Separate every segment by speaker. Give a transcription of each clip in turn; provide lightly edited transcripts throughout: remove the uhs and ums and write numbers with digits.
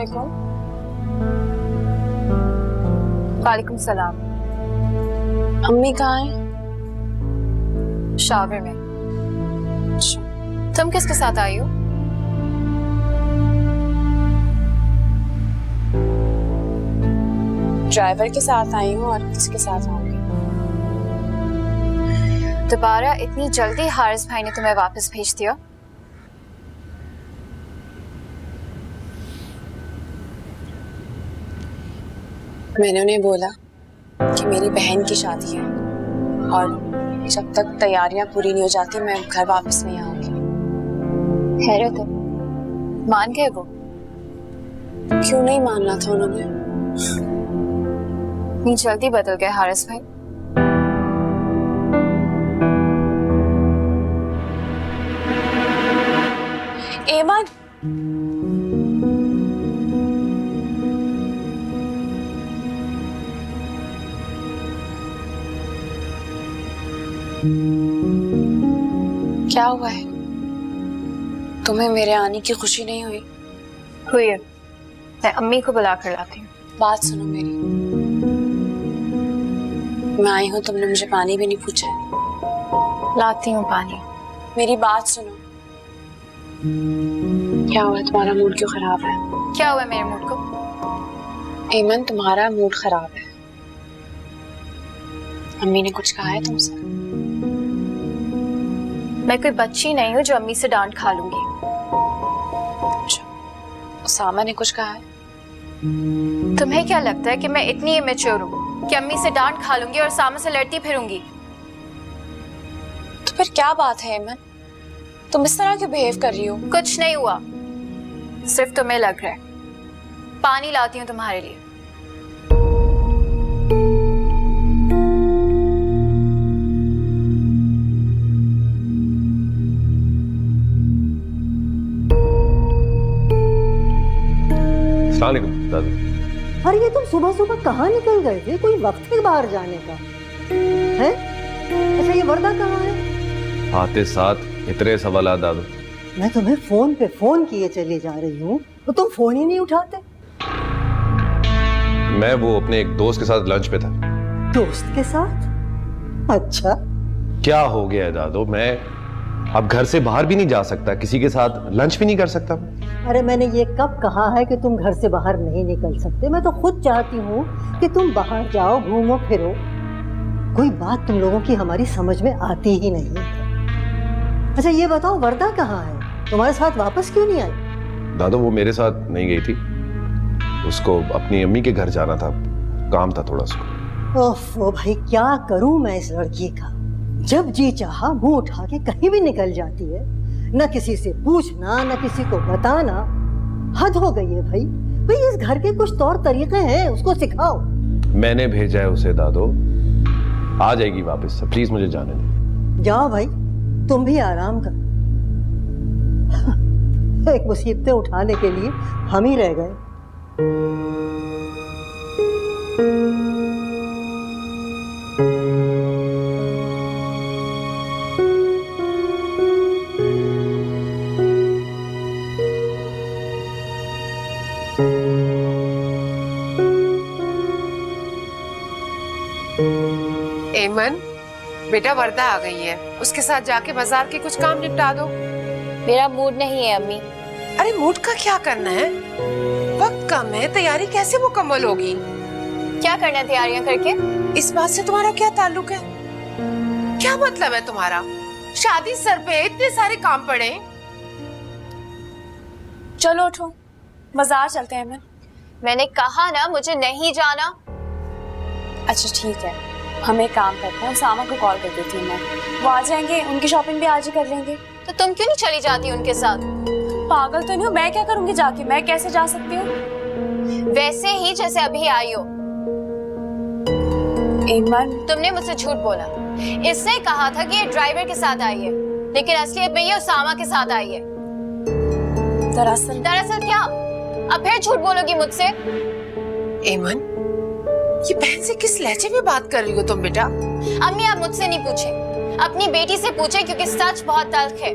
Speaker 1: अस्सलामुअलैकुम।
Speaker 2: वालेकुम सलाम।
Speaker 1: अम्मी कहाँ है?
Speaker 2: शावर में। तुम किसके साथ आई हो?
Speaker 1: ड्राइवर के साथ आई हूँ और किसके साथ आऊंगी?
Speaker 2: दोबारा इतनी जल्दी हारिस भाई ने तुम्हें वापस भेज दिया?
Speaker 1: मैंने उन्हें बोला कि मेरी बहन की शादी है और जब तक तैयारियां पूरी नहीं हो जाती मैं घर वापस नहीं आऊंगी।
Speaker 2: हैरत है, मान गए वो?
Speaker 1: क्यों नहीं मानना था उन्होंने?
Speaker 2: इतनी जल्दी बदल गए हारिस भाई?
Speaker 1: एमन, क्या हुआ है? तुम्हें मेरे आने की खुशी नहीं हुई?
Speaker 2: हुई है, मैं अम्मी को बुला कर लाती हूँ।
Speaker 1: बात सुनो मेरी, मैं आई हूँ, तुमने मुझे पानी भी नहीं पूछा।
Speaker 2: लाती हूँ पानी।
Speaker 1: मेरी बात सुनो। क्या हुआ, तुम्हारा मूड क्यों खराब है?
Speaker 2: क्या हुआ मेरे मूड को?
Speaker 1: एमन, तुम्हारा मूड खराब है। अम्मी ने कुछ कहा है तुमसे?
Speaker 2: मैं कोई बच्ची नहीं हूँ जो अम्मी से डांट खा लूंगी।
Speaker 1: उसामा ने कुछ कहा है?
Speaker 2: तुम्हें क्या लगता है कि मैं इतनी इमेच्योर हूँ कि अम्मी से डांट खा लूंगी और सामा से लड़ती फिरूंगी?
Speaker 1: तो फिर क्या बात है एमन, तुम इस तरह क्यों बिहेव कर रही हो?
Speaker 2: कुछ नहीं हुआ, सिर्फ तुम्हें लग रहा है। पानी लाती हूँ तुम्हारे लिए।
Speaker 3: अस्सलाम वालेकुम दादी।
Speaker 4: अरे ये तुम सुबह सुबह कहाँ निकल गए थे? कोई वक्त है बाहर जाने का? है? अच्छा, ये वर्दा कहाँ है?
Speaker 3: आते साथ इतने सवाल दादू।
Speaker 4: मैं तुम्हें फोन पे फोन किए चली जा रही हूँ तो तुम फोन ही नहीं उठाते।
Speaker 3: मैं वो अपने एक दोस्त के साथ लंच पे था।
Speaker 4: दोस्त के साथ? अच्छा,
Speaker 3: क्या हो गया है दादू, मैं अब घर से बाहर भी नहीं जा सकता, किसी के साथ लंच भी नहीं कर सकता।
Speaker 4: अरे मैंने ये कब कहा है कि तुम घर से बाहर नहीं निकल सकते? मैं तो खुद चाहती हूँ कि तुम बाहर जाओ, घूमो फिरो। कोई बात तुम लोगों की हमारी समझ में आती ही नहीं है। अच्छा ये बताओ, वर्दा कहाँ है? तुम्हारे साथ वापस क्यों नहीं आई?
Speaker 3: दादू वो मेरे साथ नहीं गई थी, उसको अपनी अम्मी के घर जाना था, काम था थोड़ा सा।
Speaker 4: ओफो भाई, क्या करूं मैं इस लड़की का? जब जी चाहा मुंह उठा के कहीं भी निकल जाती है, न किसी से पूछना न किसी को बताना। हद हो गई है भाई। भाई इस घर के कुछ तौर तरीके हैं, उसको सिखाओ।
Speaker 3: मैंने भेजा है उसे दादू, आ जाएगी वापस, प्लीज मुझे जाने दो।
Speaker 4: जाओ भाई, तुम भी आराम कर। एक मुसीबतें उठाने के लिए हम ही रह गए।
Speaker 5: एमन, बेटा वर्दा आ गई है, उसके साथ जाके बाजार के कुछ काम निपटा दो।
Speaker 2: मेरा मूड नहीं है अम्मी।
Speaker 5: अरे मूड का क्या करना है, वक्त कम है, तैयारी कैसे मुकम्मल होगी?
Speaker 2: क्या करना है तैयारियां करके?
Speaker 5: इस बात से तुम्हारा क्या ताल्लुक है? क्या मतलब है तुम्हारा? शादी सर पे, इतने सारे काम पड़े।
Speaker 1: चलो उठो, बाजार चलते हैं। एमन,
Speaker 2: मैंने कहा ना मुझे नहीं जाना।
Speaker 1: अच्छा ठीक है, हम एक काम करते हैं, उसामा को कॉल कर देती हूँ मैं, वो आ जाएंगे, उनकी शॉपिंग भी आज ही कर लेंगे।
Speaker 2: तो तुम क्यों नहीं चली जाती उनके साथ?
Speaker 1: पागल तो नहीं हो, मैं क्या करूंगी जाके? मैं कैसे जा सकती हूँ?
Speaker 2: वैसे ही जैसे अभी आई हो।
Speaker 1: एमन,
Speaker 2: तुमने मुझसे झूठ बोला। इसने कहा था कि ये ड्राइवर के साथ आई है, लेकिन असलियत में ये उसामा के साथ आई है।
Speaker 1: दरअसल
Speaker 2: क्या? अब फिर झूठ बोलोगी मुझसे?
Speaker 5: एमन, ये बहन से किस लहजे में बात कर रही हो तुम बेटा?
Speaker 2: अम्मी आप मुझसे नहीं पूछे, अपनी बेटी से पूछे, क्योंकि सच बहुत तल्ख है।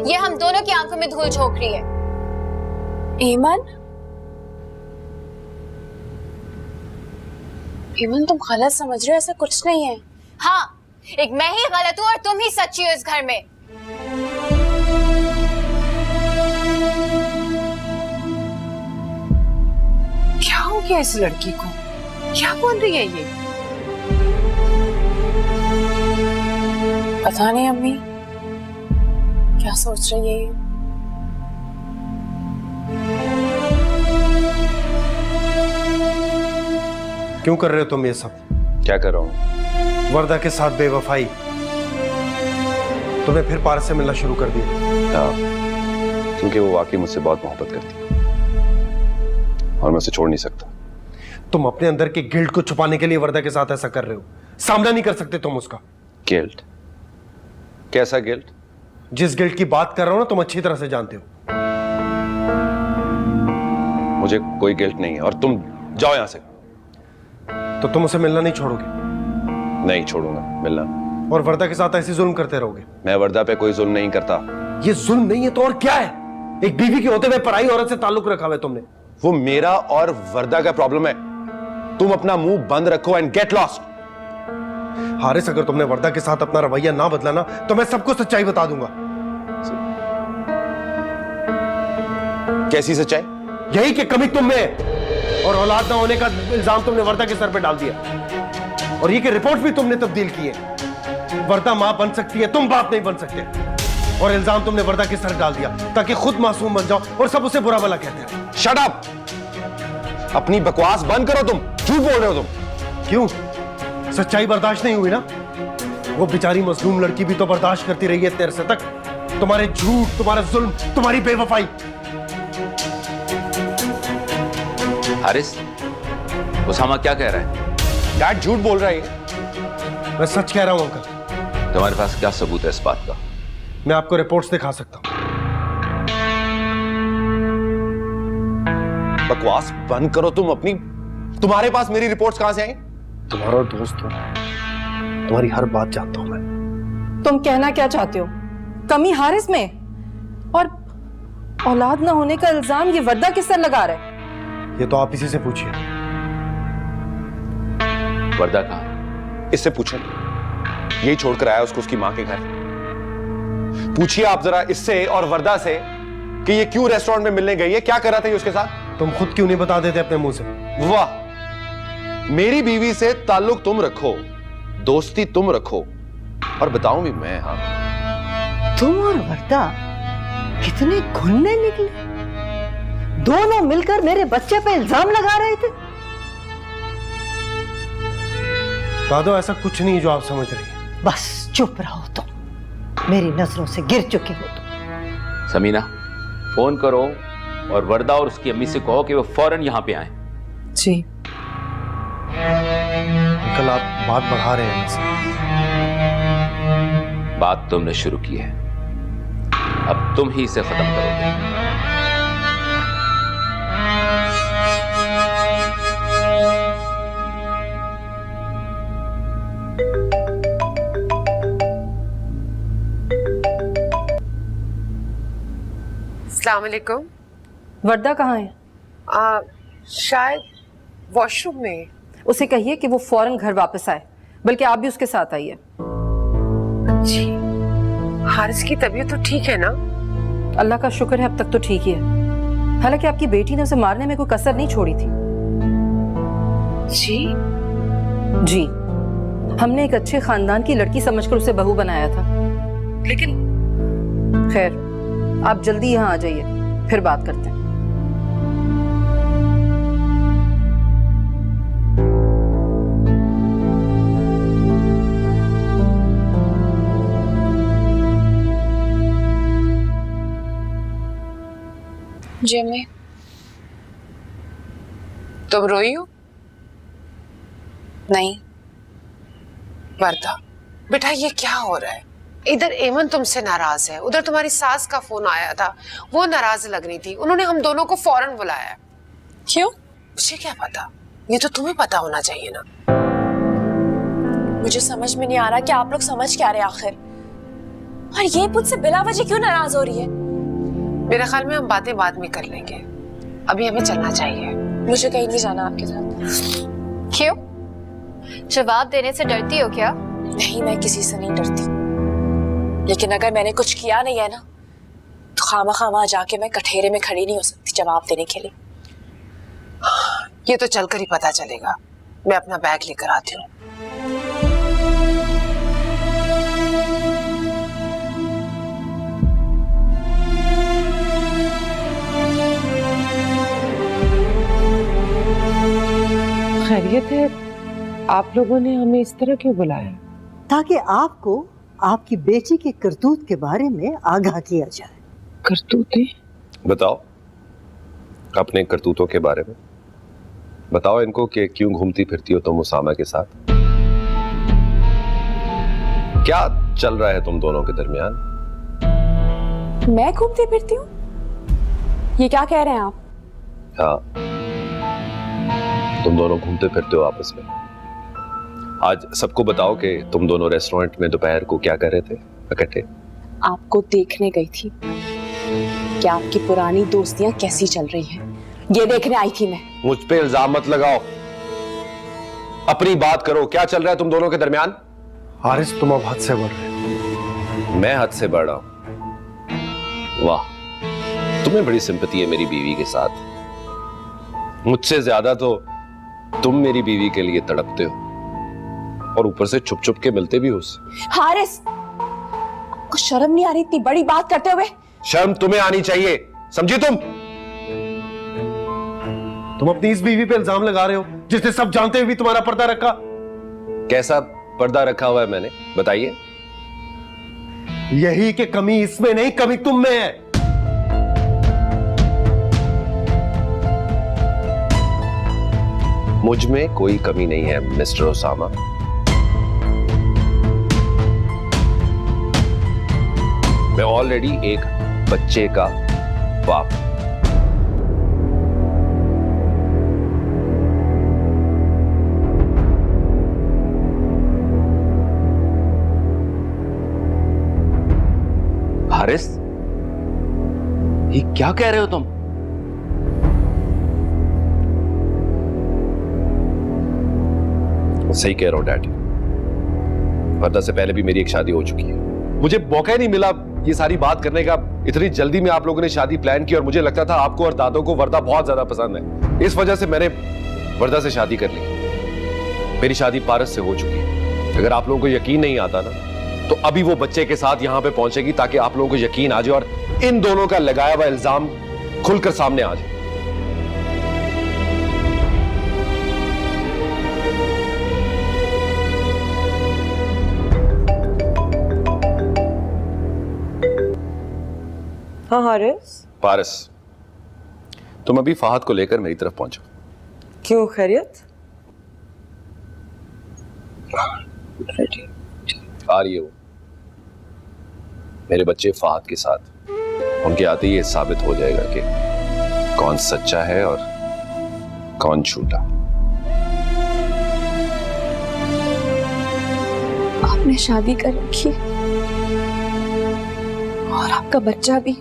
Speaker 2: ये हम दोनों की आंखों में धूल झोंक रही है।
Speaker 1: एमन, एमन तुम गलत समझ रहे हो, ऐसा कुछ नहीं है।
Speaker 2: हाँ, एक मैं ही गलत हूँ और तुम ही सच्ची हो इस घर में।
Speaker 5: क्या हो गया इस लड़की को? क्या बोल रही है ये?
Speaker 1: पता नहीं अम्मी क्या सोच रही है ये।
Speaker 6: क्यों कर रहे हो तुम ये सब?
Speaker 3: क्या कर रहा हूँ?
Speaker 6: वर्दा के साथ बेवफाई। तुम्हें फिर पारस से मिलना शुरू कर दिया।
Speaker 3: हाँ, क्योंकि वो वाकई मुझसे बहुत मोहब्बत करती है और मैं उसे छोड़ नहीं सकता।
Speaker 6: तुम अपने अंदर के गिल्ट को छुपाने के लिए वर्दा के साथ ऐसा कर रहे हो। सामना नहीं कर सकते तुम उसका।
Speaker 3: गिल्ट? कैसा गिल्ट?
Speaker 6: जिस गिल्ट की बात कर रहा हूं ना, तुम अच्छी तरह से जानते हो।
Speaker 3: मुझे कोई गिल्ट नहीं है और तुम जाओ यहां से।
Speaker 6: तो तुम उसे मिलना नहीं छोड़ोगे?
Speaker 3: नहीं छोड़ूंगा मिलना।
Speaker 6: और वर्दा के साथ ऐसे जुल्म करते रहोगे?
Speaker 3: मैं वर्दा पे कोई जुल्म नहीं करता।
Speaker 6: ये जुल्म नहीं है तो और क्या है? एक बीवी के होते हुए पराई औरत से ताल्लुक रखा हुआ है तुमने।
Speaker 3: वो मेरा और वर्दा का प्रॉब्लम है। तुम अपना मुंह बंद रखो एंड गेट लॉस्ट।
Speaker 6: हारिस, अगर तुमने वर्दा के साथ अपना रवैया ना बदला ना, तो मैं सबको सच्चाई बता दूंगा।
Speaker 3: कैसी सच्चाई?
Speaker 6: यही कि कमी तुम में है और औलाद ना होने का इल्जाम तुमने वर्दा के सर पे डाल दिया। और ये कि रिपोर्ट भी तुमने तब्दील की है। वर्दा मां बन सकती है, तुम बाप नहीं बन सकते। और इल्जाम तुमने वर्दा के सर डाल दिया ताकि खुद मासूम बन जाओ और सब उसे बुरा भला कहते हैं।
Speaker 3: Shut up! अपनी बकवास बंद करो। तुम झूठ बोल रहे हो। तुम
Speaker 6: क्यों? सच्चाई बर्दाश्त नहीं हुई ना? वो बेचारी मजलूम लड़की भी तो बर्दाश्त करती रही है इतने अरसे तक। तुम्हारे झूठ, तुम्हारा जुल्म, तुम्हारी बेवफाई।
Speaker 7: हारिस, उसामा क्या कह रहा है?
Speaker 3: डैड झूठ बोल रहा है।
Speaker 6: मैं सच कह रहा हूं अंकल।
Speaker 7: तुम्हारे पास क्या सबूत है इस बात का?
Speaker 6: मैं आपको रिपोर्ट्स दिखा सकता हूं।
Speaker 3: बकवास बंद करो तुम अपनी। तुम्हारे पास मेरी रिपोर्ट्स कहां से आई?
Speaker 6: तुम्हारा दोस्त हूं, तुम्हारी हर बात जानता हूं मैं।
Speaker 8: तुम कहना क्या चाहते हो? कमी हारिस में और औलाद ना होने का इल्जाम ये वर्दा किस सर लगा रहा है?
Speaker 6: ये तो आप इसी से पूछिए।
Speaker 7: वर्दा कहाँ है?
Speaker 3: इससे पूछें। यही छोड़कर आया उसको उसकी मां के घर। पूछिए आप जरा इससे और वर्दा से कि ये क्यों रेस्टोरेंट में मिलने गई है, क्या कर रहा था ये उसके साथ।
Speaker 6: तुम खुद क्यों नहीं बता देते अपने मुंह से?
Speaker 3: वाह, मेरी बीवी से ताल्लुक तुम रखो, दोस्ती तुम रखो और बताऊं भी मैं। हाँ,
Speaker 4: तुम और वर्दा कितने घुलने निकले। दोनों मिलकर मेरे बच्चे पे इल्जाम लगा रहे थे।
Speaker 6: दादो, ऐसा कुछ नहीं जो आप समझ रही हैं।
Speaker 4: बस चुप रहो तुम। मेरी नजरों से गिर चुके हो तुम।
Speaker 7: समीना, फोन करो और वर्दा और उसकी अम्मी से कहो कि वो फौरन यहां पे आए।
Speaker 8: जी।
Speaker 6: अंकल, आप बात बढ़ा रहे हैं वैसे।
Speaker 7: बात तुमने शुरू की है, अब तुम ही इसे खत्म करोगे।
Speaker 5: अस्सलाम वालेकुम।
Speaker 8: वर्दा कहाँ है?
Speaker 5: शायद वॉशरूम में।
Speaker 8: उसे कहिए कि वो फौरन घर वापस आए, बल्कि आप भी उसके साथ आइए।
Speaker 5: जी, हारिस की तबीयत तो ठीक है ना?
Speaker 8: अल्लाह का शुक्र है अब तक तो ठीक ही है। हालांकि आपकी बेटी ने उसे मारने में कोई कसर नहीं छोड़ी थी।
Speaker 5: जी?
Speaker 8: जी, हमने एक अच्छे खानदान की लड़की समझकर उसे बहू बनाया था।
Speaker 5: लेकिन
Speaker 8: खैर, आप जल्दी यहाँ आ जाइए, फिर बात करते हैं।
Speaker 1: जी अम्मी।
Speaker 5: तुम रोई हो?
Speaker 1: नहीं।
Speaker 5: वर्दा बेटा, ये क्या हो रहा है? इधर एमन तुमसे नाराज है, उधर तुम्हारी सास का फोन आया था, वो नाराज लग रही थी। उन्होंने हम दोनों को फौरन बुलाया।
Speaker 1: क्यों?
Speaker 5: मुझे क्या पता, ये तो तुम्हें पता होना चाहिए ना।
Speaker 1: मुझे समझ में नहीं आ रहा कि आप लोग समझ क्या रहे आखिर। और ये मुझसे बिला वजह क्यों नाराज हो रही है?
Speaker 5: मेरे ख्याल में हम बातें बाद में कर लेंगे। अभी हमें चलना चाहिए।
Speaker 1: मुझे कहीं नहीं जाना आपके साथ।
Speaker 2: क्यों? जवाब देने से डरती हो क्या?
Speaker 1: नहीं, मैं किसी से नहीं डरती, लेकिन अगर मैंने कुछ किया नहीं है ना तो खामा वहां जाके मैं कठेरे में खड़ी नहीं हो सकती जवाब देने के लिए।
Speaker 5: ये तो चलकर ही पता चलेगा। मैं अपना बैग लेकर आती हूँ। खैरियत है? आप लोगों ने हमें इस तरह क्यों बुलाया?
Speaker 4: ताकि आपको आपकी बेटी के करतूत के बारे में आगाह किया जाए।
Speaker 5: करतूतें?
Speaker 3: बताओ अपने करतूतों के बारे में। बताओ इनको कि क्यों घूमती फिरती हो तुम उसामा के साथ। क्या चल रहा है तुम दोनों के दरमियान?
Speaker 1: मैं घूमती फिरती हूँ? ये क्या कह रहे हैं आप?
Speaker 3: हाँ, तुम दोनों घूमते फिरते हो आपस में। आज सबको बताओ कि तुम दोनों रेस्टोरेंट में दोपहर को क्या कर रहे थे इकट्ठे।
Speaker 1: आपको देखने गई थी कि आपकी पुरानी दोस्तियां कैसी चल रही हैं। ये देखने आई थी मैं।
Speaker 3: मुझ पे इल्जाम मत लगाओ, अपनी बात करो। क्या चल रहा है तुम दोनों के दरमियान?
Speaker 6: हारिस, तुम अब हद से बढ़ रहे हो।
Speaker 3: मैं हद से बढ़ रहा हूं? वाह, तुम्हें बड़ी सिंपैथी है मेरी बीवी के साथ। मुझसे ज्यादा तो तुम मेरी बीवी के लिए तड़पते हो और ऊपर से छुप छुप के मिलते भी हो उससे।
Speaker 1: हारिस, आपको शर्म नहीं आ रही इतनी बड़ी बात करते हुए?
Speaker 3: शर्म तुम्हें आनी चाहिए, समझी तुम?
Speaker 6: तुम अपनी इस बीवी पे इल्जाम लगा रहे हो जिसने सब जानते हुए भी तुम्हारा पर्दा रखा।
Speaker 3: कैसा पर्दा रखा हुआ है मैंने, बताइए।
Speaker 6: यही कि कमी इसमें नहीं, कमी तुम में है।
Speaker 3: मुझ में कोई कमी नहीं है मिस्टर ओसामा। मैं ऑलरेडी एक बच्चे का बाप। हारिस, ये क्या कह रहे हो तुम? सही कह रहा हूं डैडी। वर्दा से पहले भी मेरी एक शादी हो चुकी है। मुझे मौका ही नहीं मिला ये सारी बात करने का। इतनी जल्दी में आप लोगों ने शादी प्लान की और मुझे लगता था आपको और दादों को वर्दा बहुत ज्यादा पसंद है, इस वजह से मैंने वर्दा से शादी कर ली। मेरी शादी पारस से हो चुकी है। अगर आप लोगों को यकीन नहीं आता ना तो अभी वो बच्चे के साथ यहां पे पहुंचेगी ताकि आप लोगों को यकीन आ जाए और इन दोनों का लगाया हुआ इल्जाम खुलकर सामने आ जाए।
Speaker 9: हाँ हारिस।
Speaker 3: पारस, तुम अभी फहद को लेकर मेरी तरफ पहुंचो।
Speaker 9: क्यों, खैरियत?
Speaker 3: आ रही है वो मेरे बच्चे फहद के साथ। उनके आते ही ये साबित हो जाएगा कि कौन सच्चा है और कौन झूठा।
Speaker 1: आपने शादी कर रखी और आपका बच्चा भी।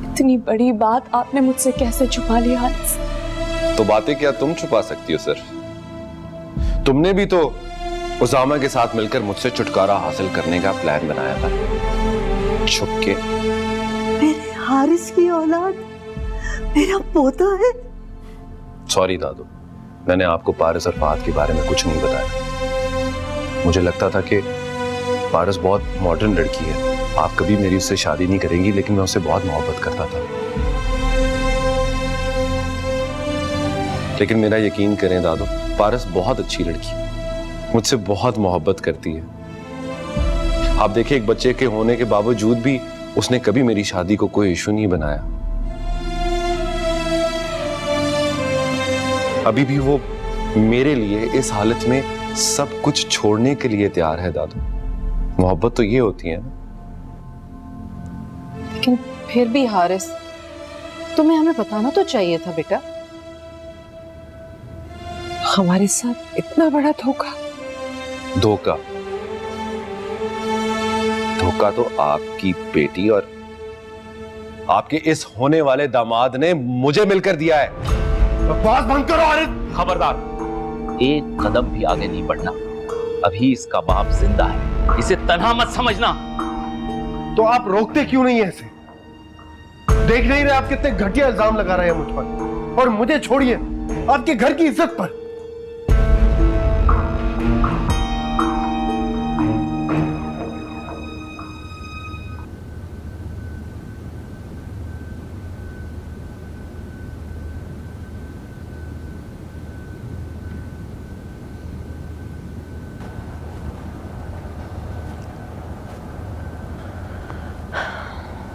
Speaker 1: इतनी बड़ी बात आपने मुझसे कैसे छुपा ली हारिस?
Speaker 3: तो बातें क्या तुम छुपा सकती हो सर? तुमने भी तो उसामा के साथ मिलकर मुझसे छुटकारा हासिल करने का प्लान बनाया था, छुप के।
Speaker 4: मेरे हारिस की औलाद मेरा पोता है।
Speaker 3: सॉरी दादू, मैंने आपको पारस और फहद के बारे में कुछ नहीं बताया। मुझे लगता था कि पारस बहुत मॉडर्न लड़की है, आप कभी मेरी उससे शादी नहीं करेंगी, लेकिन मैं उससे बहुत मोहब्बत करता था। लेकिन मेरा यकीन करें दादू, पारस बहुत अच्छी लड़की है, मुझसे बहुत मोहब्बत करती है। आप देखिए, एक बच्चे के होने के बावजूद भी उसने कभी मेरी शादी को कोई इशू नहीं बनाया। अभी भी वो मेरे लिए इस हालत में सब कुछ छोड़ने के लिए तैयार है दादू। मोहब्बत तो ये होती है ना।
Speaker 8: लेकिन फिर भी हारिस, तुम्हें हमें बताना तो चाहिए था बेटा।
Speaker 5: हमारे साथ इतना बड़ा धोखा।
Speaker 3: धोखा? धोखा तो आपकी बेटी और आपके इस होने वाले दामाद ने मुझे मिलकर दिया है।
Speaker 6: बकवास बंद करो हारिस।
Speaker 7: खबरदार, एक कदम भी आगे नहीं बढ़ना। अभी इसका बाप जिंदा है, इसे तन्हा मत समझना।
Speaker 6: तो आप रोकते क्यों नहीं ऐसे? देख नहीं रहे आप कितने घटिया इल्जाम लगा रहे हैं मुझ पर, और मुझे छोड़िए आपके घर की इज्जत पर।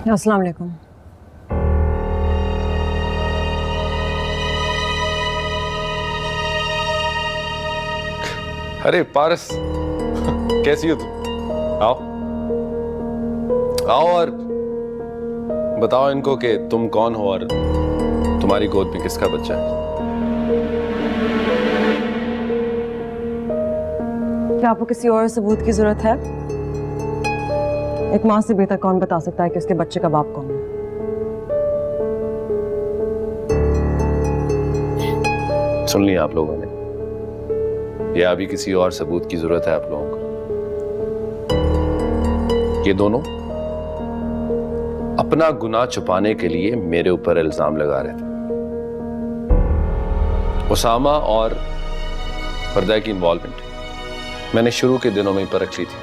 Speaker 9: अस्सलाम वालेकुम।
Speaker 3: अरे पारस, कैसी हो तुम? आओ आओ और बताओ इनको कि तुम कौन हो और तुम्हारी गोद में किसका बच्चा है।
Speaker 9: क्या आपको किसी और सबूत की जरूरत है? एक माँ से बेहतर कौन बता सकता है कि उसके बच्चे का बाप कौन है?
Speaker 3: सुन लिया आप लोगों ने, या अभी किसी और सबूत की जरूरत है आप लोगों को? ये दोनों अपना गुनाह छुपाने के लिए मेरे ऊपर इल्जाम लगा रहे थे। उसामा और वर्दा की इन्वॉल्वमेंट मैंने शुरू के दिनों में ही परख ली थी।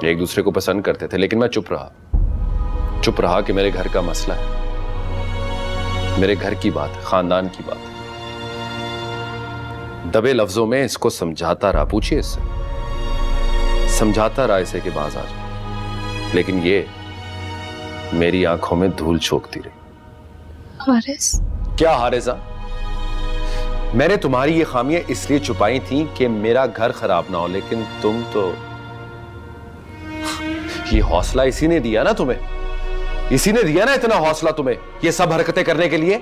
Speaker 3: ये एक दूसरे को पसंद करते थे, लेकिन मैं चुप रहा कि मेरे घर का मसला है, मेरे घर की बात है, खानदान की बात है। दबे लफ्जों में इसको समझाता रहा, पूछिए इससे, समझाता रहा इसे कि बाज आ जाए, लेकिन ये मेरी आंखों में धूल झोंकती रही।
Speaker 1: हारिस,
Speaker 3: क्या हारिसा? मैंने तुम्हारी ये खामियां इसलिए छुपाई थी कि मेरा घर खराब ना हो, लेकिन तुम तो, ये हौसला इसी ने दिया ना तुम्हें, इसी ने दिया ना इतना हौसला तुम्हें ये सब हरकतें करने के लिए।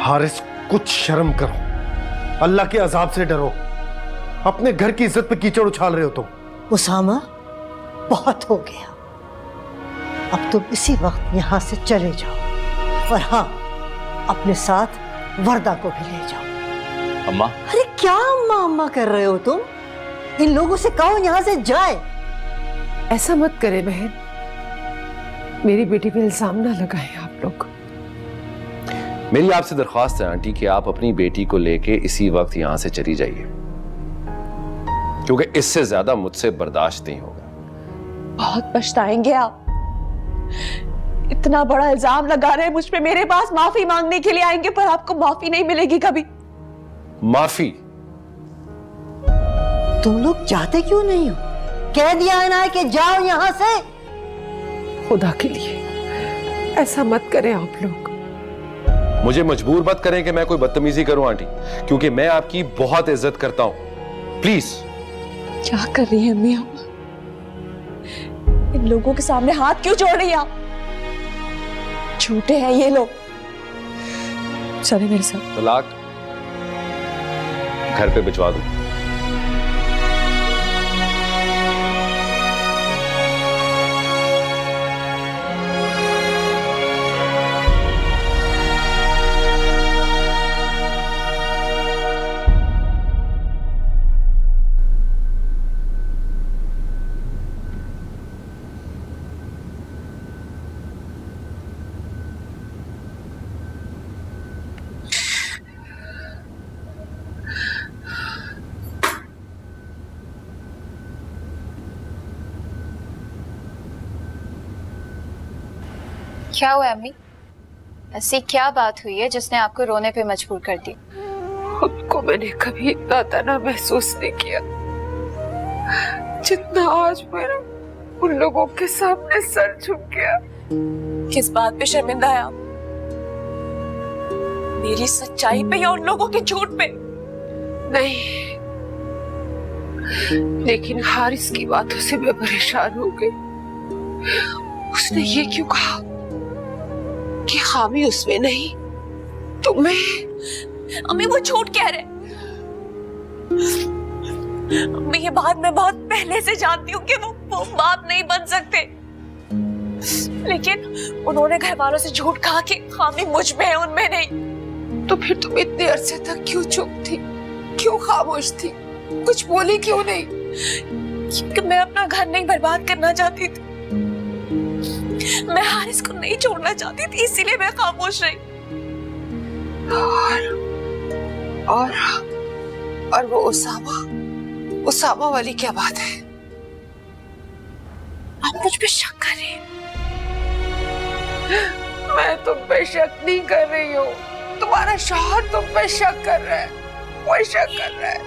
Speaker 6: हारिस, कुछ शर्म करो, अल्लाह के अजाब से डरो। अपने घर की इज्जत पे कीचड़ उछाल रहे हो तुम।
Speaker 4: उसामा, बहुत हो गया, अब तुम इसी वक्त यहाँ से चले जाओ, और हाँ, अपने साथ वर्दा को भी ले जाओ।
Speaker 7: अम्मा,
Speaker 4: अरे क्या अम्मा अम्मा कर रहे हो तुम? इन लोगों से कहो यहाँ से जाए।
Speaker 5: ऐसा मत करे बहन, मेरी बेटी पे इल्जाम ना लगाएं आप लोग।
Speaker 3: मेरी आपसे दरख्वास्त है आंटी कि आप अपनी बेटी को लेके इसी वक्त यहां से चली जाइए, क्योंकि इससे ज्यादा मुझसे बर्दाश्त नहीं होगा।
Speaker 1: बहुत पछताएंगे आप। इतना बड़ा इल्जाम लगा रहे हैं मुझ पे, मेरे पास माफी मांगने के लिए आएंगे, पर आपको माफी नहीं मिलेगी कभी।
Speaker 3: माफी?
Speaker 4: तुम लोग जाते क्यों नहीं हो? कह दिया है ना कि जाओ यहाँ से।
Speaker 5: खुदा के लिए ऐसा मत करें आप लोग।
Speaker 3: मुझे मजबूर मत करें कि मैं कोई बदतमीजी करूं आंटी, क्योंकि मैं आपकी बहुत इज्जत करता हूं। प्लीज।
Speaker 1: क्या कर रही है अम्मी आप? इन लोगों के सामने हाथ क्यों जोड़ रही हैं आप? झूठे हैं ये लोग। चले मेरे साथ।
Speaker 3: तलाक घर पे भिजवा दूं।
Speaker 2: क्या हुआ अम्मी? ऐसी क्या बात हुई है जिसने आपको रोने पे मजबूर कर दी?
Speaker 5: खुद को मैंने कभी इतना तना महसूस नहीं किया जितना आज मेरा उन लोगों के सामने सर झुक गया।
Speaker 1: किस बात पे शर्मिंदा है आप? मेरी सच्चाई पे या उन लोगों के झूठ पे?
Speaker 5: नहीं, लेकिन हारिस की बातों से मैं परेशान हो गई। उसने ये क्यों कहा कि खामी उसमें नहीं तुम्हें?
Speaker 1: अम्मी वो झूठ कह रहे। अम्मी ये बात मैं बहुत पहले से जानती हूँ कि वो बाप नहीं बन सकते। लेकिन उन्होंने घर वालों से झूठ कहा कि खामी मुझ में है, उनमें नहीं।
Speaker 5: तो फिर तुम इतने अरसे तक क्यों चुप थी, क्यों खामोश थी, कुछ बोली क्यों नहीं?
Speaker 1: क्योंकि मैं अपना घर नहीं बर्बाद करना चाहती थी, मैं हारिस को नहीं छोड़ना चाहती थी, इसीलिए मैं खामोश रही।
Speaker 5: और वो उसामा वाली क्या बात है?
Speaker 1: आप मुझ पे शक कर रहे हैं?
Speaker 5: मैं तुम पे शक नहीं कर रही हूँ, तुम्हारा शौहर तुम पे शक कर रहा है, वो शक कर रहा है।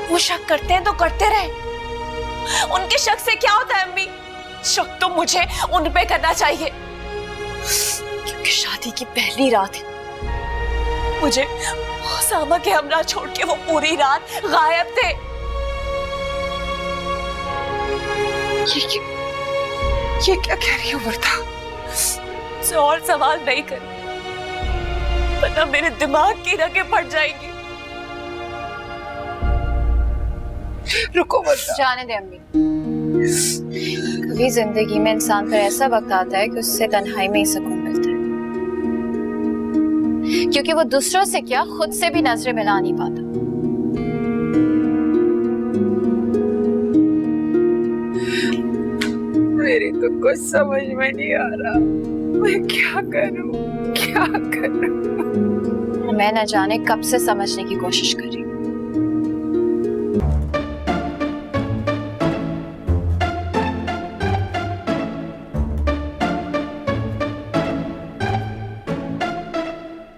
Speaker 1: वो शक करते हैं तो करते रहे, उनके शक से क्या होता है अम्मी? शक तो मुझे उन पे करना चाहिए, क्योंकि शादी की पहली रात है, मुझे उसामा के हमरा छोड़ के वो पूरी रात गायब थे।
Speaker 5: ये क्या कह रही हो वर्दा?
Speaker 1: मुझसे और सवाल नहीं कर, वरना मेरे दिमाग की रगें फट जाएंगी।
Speaker 5: रुको वर्दा।
Speaker 2: जाने दे अम्मी। कभी जिंदगी में इंसान पर ऐसा वक्त आता है कि उससे तन्हाई में ही सुकून मिलता है, क्योंकि वो दूसरों से क्या खुद से भी नजरें मिला नहीं पाता।
Speaker 5: मेरी तो कुछ समझ में नहीं आ रहा, मैं क्या करूं, क्या करूं?
Speaker 2: मैं न जाने कब से समझने की कोशिश कर रही हूँ,